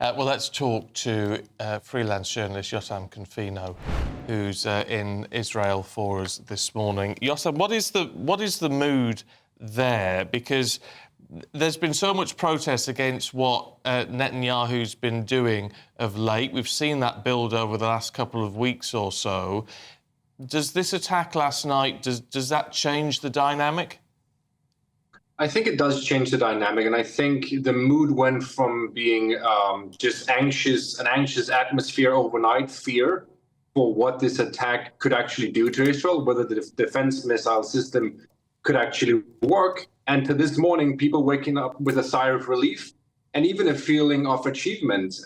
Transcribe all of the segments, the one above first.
Well, let's talk to freelance journalist Jotam Confino, who's in Israel for us this morning. Jotam, what is the mood there? Because there's been so much protest against what Netanyahu's been doing of late. We've seen that build over the last couple of weeks or so. Does this attack last night, does that change the dynamic? I think it does change the dynamic, and I think the mood went from being just anxious, an anxious atmosphere overnight, fear for what this attack could actually do to Israel, whether the defense missile system could actually work, and to this morning, people waking up with a sigh of relief and even a feeling of achievement.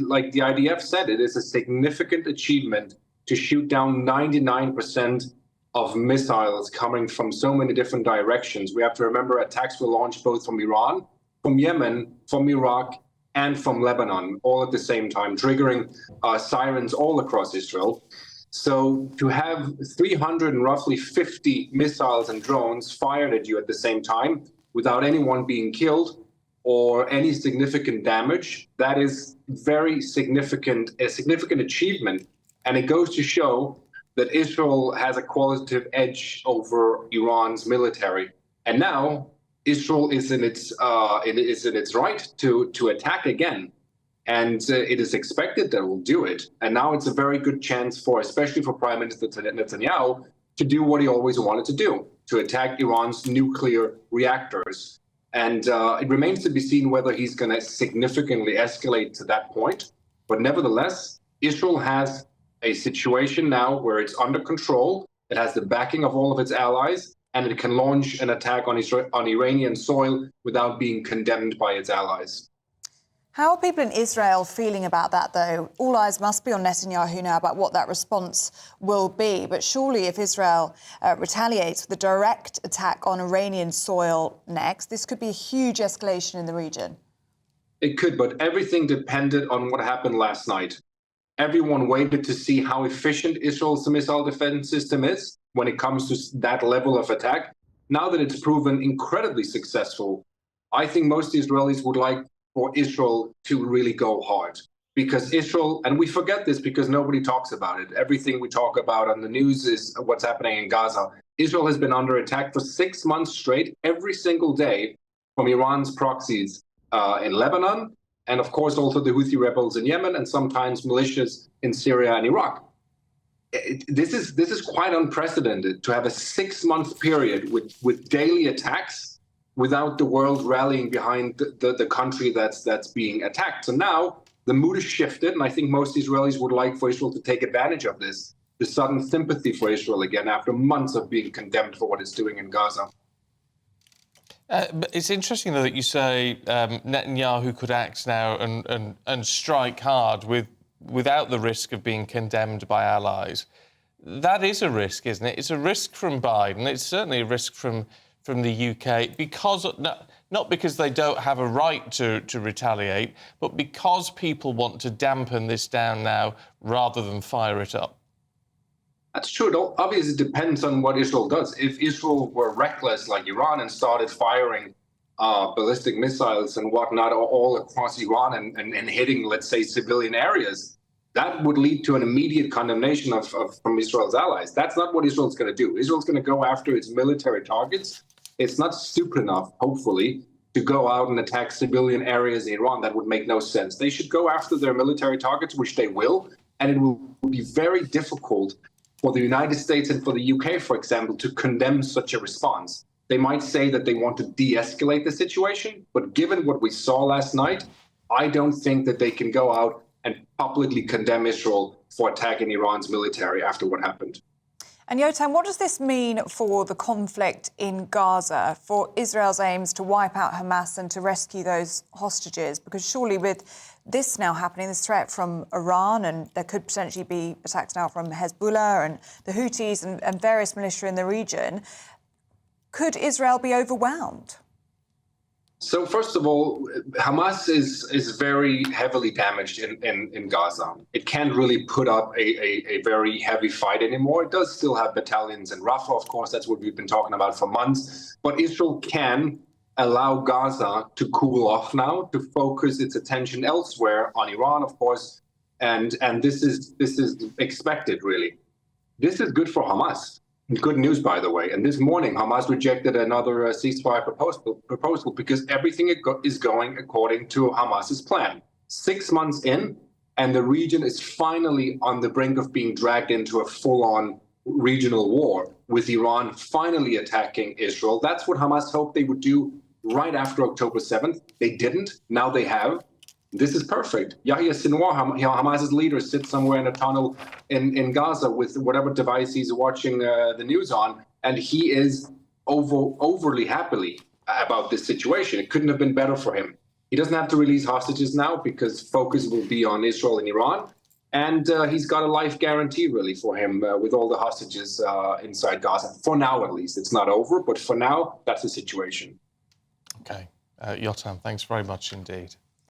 Like the IDF said, it is a significant achievement to shoot down 99% of missiles coming from so many different directions. We have to remember attacks were launched both from Iran, from Yemen, from Iraq, and from Lebanon, all at the same time, triggering sirens all across Israel. So to have 300 and roughly 50 missiles and drones fired at you at the same time without anyone being killed or any significant damage, that is very significant, a significant achievement. And it goes to show that Israel has a qualitative edge over Iran's military. And now Israel is in its right to attack again. And it is expected that it will do it. And now it's a very good chance for, especially for Prime Minister Netanyahu, to do what he always wanted to do, to attack Iran's nuclear reactors. And it remains to be seen whether he's going to significantly escalate to that point. But nevertheless, Israel has a situation now where it's under control, it has the backing of all of its allies, and it can launch an attack on Iranian soil without being condemned by its allies. How are people in Israel feeling about that, though? All eyes must be on Netanyahu now about what that response will be. But surely if Israel retaliates with a direct attack on Iranian soil next, this could be a huge escalation in the region. It could, but everything depended on what happened last night. Everyone waited to see how efficient Israel's missile defense system is when it comes to that level of attack. Now that it's proven incredibly successful, I think most Israelis would like for Israel to really go hard. Because Israel, and we forget this because nobody talks about it. Everything we talk about on the news is what's happening in Gaza. Israel has been under attack for 6 months straight, every single day, from Iran's proxies in Lebanon, and of course also the Houthi rebels in Yemen, and sometimes militias in Syria and Iraq. This is quite unprecedented to have a 6-month period with daily attacks without the world rallying behind the country that's being attacked. So now the mood has shifted, and I think most Israelis would like for Israel to take advantage of this, the sudden sympathy for Israel again after months of being condemned for what it's doing in Gaza. But it's interesting, though, that you say Netanyahu could act now and strike hard without the risk of being condemned by allies. That is a risk, isn't it? It's a risk from Biden. It's certainly a risk from the UK, because not because they don't have a right to retaliate, but because people want to dampen this down now rather than fire it up. That's true. It obviously depends on what Israel does. If Israel were reckless like Iran and started firing ballistic missiles and whatnot all across Iran and hitting, let's say, civilian areas, that would lead to an immediate condemnation from Israel's allies. That's not what Israel's going to do. Israel's going to go after its military targets. It's not stupid enough, hopefully, to go out and attack civilian areas in Iran. That would make no sense. They should go after their military targets, which they will, and it will be very difficult for the United States and for the UK, for example, to condemn such a response. They might say that they want to de-escalate the situation, but given what we saw last night, I don't think that they can go out and publicly condemn Israel for attacking Iran's military after what happened. And Jotam, what does this mean for the conflict in Gaza, for Israel's aims to wipe out Hamas and to rescue those hostages? Because surely with this now happening, this threat from Iran, and there could potentially be attacks now from Hezbollah and the Houthis and various militia in the region, could Israel be overwhelmed? So first of all, Hamas is very heavily damaged in Gaza. It can't really put up a very heavy fight anymore. It does still have battalions in Rafah, of course, that's what we've been talking about for months. But Israel can allow Gaza to cool off now, to focus its attention elsewhere on Iran, of course, and this is expected, really. This is good for Hamas. Good news, by the way. And this morning, Hamas rejected another ceasefire proposal because everything is going according to Hamas's plan. 6 months in, and the region is finally on the brink of being dragged into a full-on regional war, with Iran finally attacking Israel. That's what Hamas hoped they would do right after October 7th. They didn't. Now they have. This is perfect. Yahya Sinwar, Hamas's leader, sits somewhere in a tunnel in Gaza with whatever device he's watching the news on, and he is overly happily about this situation. It couldn't have been better for him. He doesn't have to release hostages now because focus will be on Israel and Iran, and he's got a life guarantee, really, for him with all the hostages inside Gaza. For now, at least. It's not over, but for now, that's the situation. Okay. Jotam, thanks very much indeed.